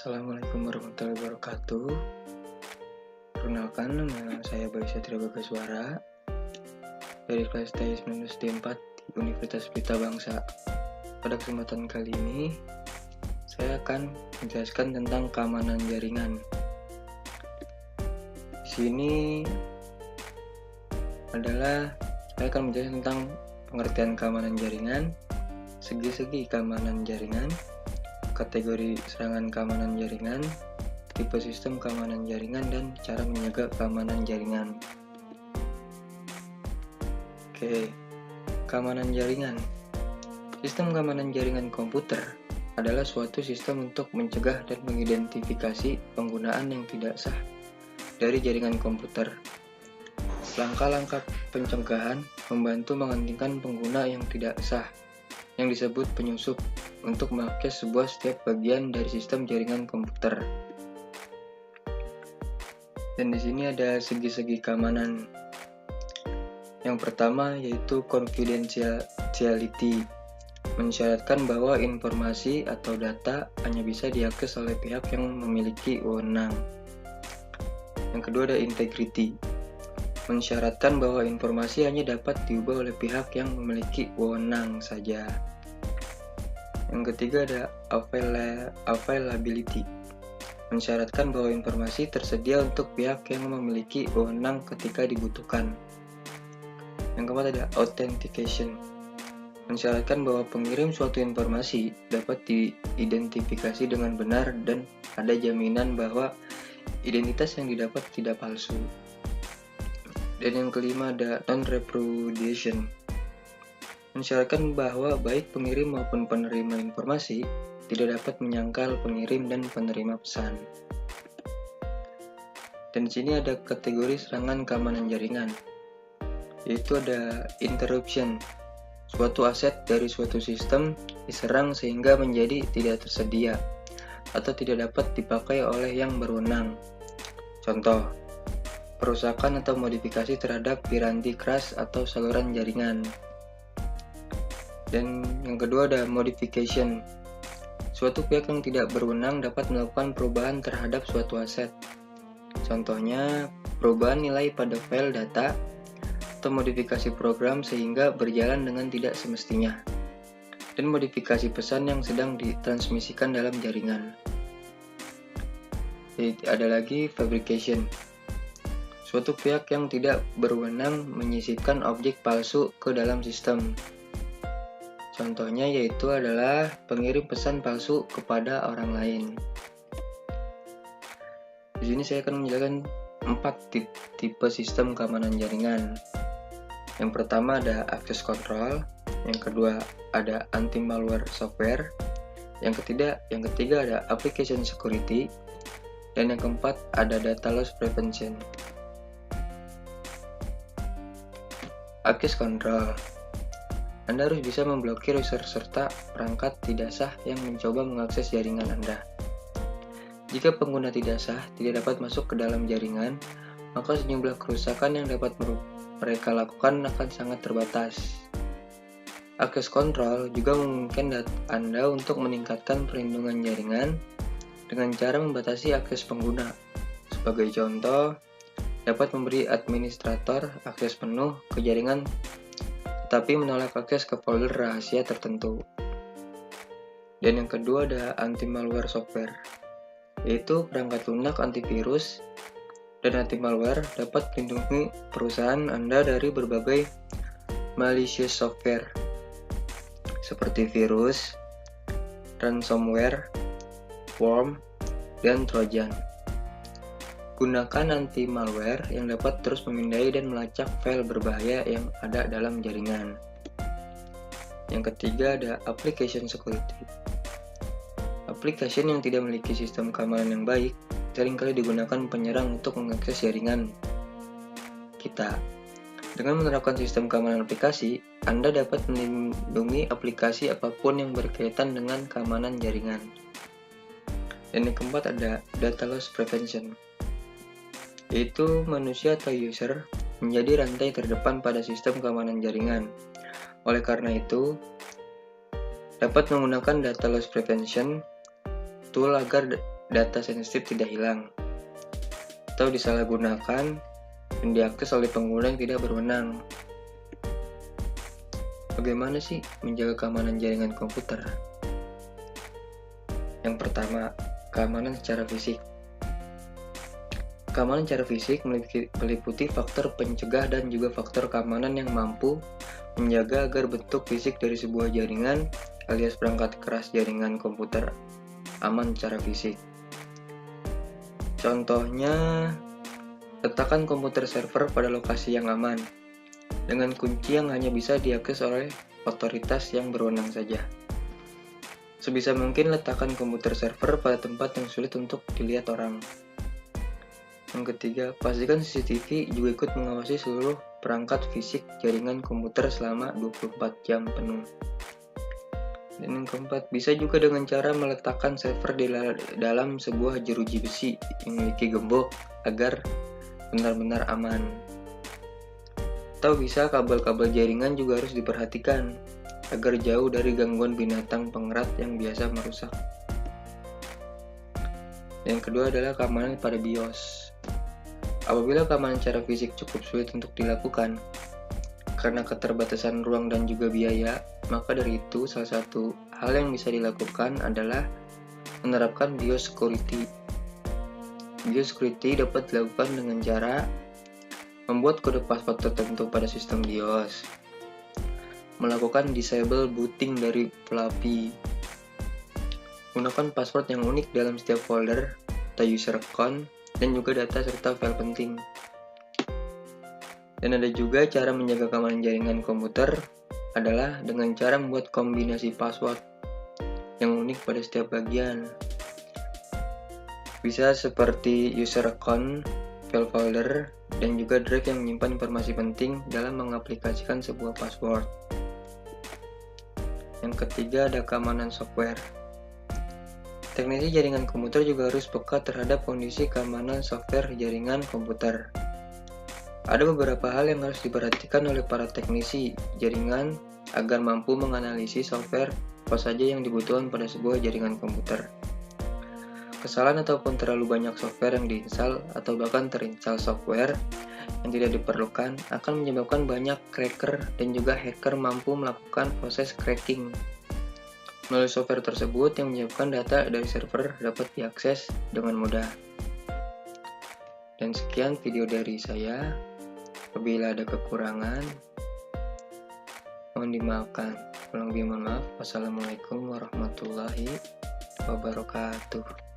Assalamualaikum warahmatullahi wabarakatuh. Perkenalkan, nama saya Bayu Satria Bagaswara dari kelas TI 19D4 di Universitas Pelita Bangsa. Pada kesempatan kali ini, saya akan menjelaskan tentang keamanan jaringan. Di sini adalah saya akan menjelaskan tentang pengertian keamanan jaringan, segi-segi keamanan jaringan, kategori serangan keamanan jaringan, tipe sistem keamanan jaringan, dan cara menjaga keamanan jaringan. Oke, keamanan jaringan. Sistem keamanan jaringan komputer adalah suatu sistem untuk mencegah dan mengidentifikasi penggunaan yang tidak sah dari jaringan komputer. Langkah-langkah pencegahan membantu menghentikan pengguna yang tidak sah, yang disebut penyusup, untuk mengakses setiap bagian dari sistem jaringan komputer. Dan di sini ada segi-segi keamanan. Yang pertama yaitu confidentiality, mensyaratkan bahwa informasi atau data hanya bisa diakses oleh pihak yang memiliki wewenang. Yang kedua ada integrity, mensyaratkan bahwa informasi hanya dapat diubah oleh pihak yang memiliki wewenang saja. Yang ketiga ada availability, mensyaratkan bahwa informasi tersedia untuk pihak yang memiliki wewenang ketika dibutuhkan. Yang keempat ada authentication, mensyaratkan bahwa pengirim suatu informasi dapat diidentifikasi dengan benar dan ada jaminan bahwa identitas yang didapat tidak palsu. Dan yang kelima ada non-repudiation, mensyaratkan bahwa baik pengirim maupun penerima informasi tidak dapat menyangkal pengirim dan penerima pesan. Dan di sini ada kategori serangan keamanan jaringan, yaitu ada interruption, suatu aset dari suatu sistem diserang sehingga menjadi tidak tersedia atau tidak dapat dipakai oleh yang berwenang. Contoh, perusakan atau modifikasi terhadap piranti keras atau saluran jaringan. Dan yang kedua ada modification, suatu pihak yang tidak berwenang dapat melakukan perubahan terhadap suatu aset. Contohnya, perubahan nilai pada file data atau modifikasi program sehingga berjalan dengan tidak semestinya, dan modifikasi pesan yang sedang ditransmisikan dalam jaringan. Jadi, ada lagi fabrication, suatu pihak yang tidak berwenang menyisipkan objek palsu ke dalam sistem. Contohnya yaitu adalah pengirim pesan palsu kepada orang lain. Di sini saya akan menjelaskan 4 tipe sistem keamanan jaringan. Yang pertama ada access control, yang kedua ada anti-malware software, yang ketiga ada application security, dan yang keempat ada data loss prevention. Access control, Anda harus bisa memblokir user serta perangkat tidak sah yang mencoba mengakses jaringan Anda. Jika pengguna tidak sah tidak dapat masuk ke dalam jaringan, maka sejumlah kerusakan yang dapat mereka lakukan akan sangat terbatas. Access control juga memungkinkan Anda untuk meningkatkan perlindungan jaringan dengan cara membatasi akses pengguna. Sebagai contoh, dapat memberi administrator akses penuh ke jaringan tetapi menolak akses ke folder rahasia tertentu. Dan yang kedua ada anti-malware software, yaitu perangkat lunak antivirus dan anti-malware dapat melindungi perusahaan Anda dari berbagai malicious software seperti virus, ransomware, worm, dan trojan. Gunakan anti-malware yang dapat terus memindai dan melacak file berbahaya yang ada dalam jaringan. Yang ketiga ada application security. Aplikasi yang tidak memiliki sistem keamanan yang baik seringkali digunakan penyerang untuk mengakses jaringan kita. Dengan menerapkan sistem keamanan aplikasi, Anda dapat melindungi aplikasi apapun yang berkaitan dengan keamanan jaringan. Dan yang keempat ada data loss prevention, yaitu manusia atau user menjadi rantai terdepan pada sistem keamanan jaringan. Oleh karena itu, dapat menggunakan data loss prevention tool agar data sensitif tidak hilang atau disalahgunakan dan diakses oleh pengguna yang tidak berwenang. Bagaimana sih menjaga keamanan jaringan komputer? Yang pertama, keamanan secara fisik. Keamanan secara fisik meliputi faktor pencegah dan juga faktor keamanan yang mampu menjaga agar bentuk fisik dari sebuah jaringan alias perangkat keras jaringan komputer aman secara fisik. Contohnya, letakkan komputer server pada lokasi yang aman dengan kunci yang hanya bisa diakses oleh otoritas yang berwenang saja. Sebisa mungkin letakkan komputer server pada tempat yang sulit untuk dilihat orang. Yang ketiga, pastikan CCTV juga ikut mengawasi seluruh perangkat fisik jaringan komputer selama 24 jam penuh. Dan yang keempat, bisa juga dengan cara meletakkan server di dalam sebuah jeruji besi yang memiliki gembok agar benar-benar aman. Atau bisa kabel-kabel jaringan juga harus diperhatikan agar jauh dari gangguan binatang pengerat yang biasa merusak. Yang kedua adalah keamanan pada BIOS. Apabila keamanan secara fisik cukup sulit untuk dilakukan karena keterbatasan ruang dan juga biaya, maka dari itu salah satu hal yang bisa dilakukan adalah menerapkan BIOS security. BIOS security dapat dilakukan dengan cara membuat kode password tertentu pada sistem BIOS, melakukan disable booting dari floppy, gunakan password yang unik dalam setiap folder atau user account, dan juga data serta file penting. Dan ada juga cara menjaga keamanan jaringan komputer adalah dengan cara membuat kombinasi password yang unik pada setiap bagian. Bisa seperti user account, file folder, dan juga drive yang menyimpan informasi penting dalam mengaplikasikan sebuah password. Yang ketiga ada keamanan software. Teknisi jaringan komputer juga harus peka terhadap kondisi keamanan software jaringan komputer. Ada beberapa hal yang harus diperhatikan oleh para teknisi jaringan agar mampu menganalisis software apa saja yang dibutuhkan pada sebuah jaringan komputer. Kesalahan ataupun terlalu banyak software yang diinstal atau bahkan terinstall software yang tidak diperlukan akan menyebabkan banyak cracker dan juga hacker mampu melakukan proses cracking melalui software tersebut yang menyebabkan data dari server dapat diakses dengan mudah. Dan sekian video dari saya. Apabila ada kekurangan, mohon dimaafkan. Kurang lebih mohon maaf. Wassalamualaikum warahmatullahi wabarakatuh.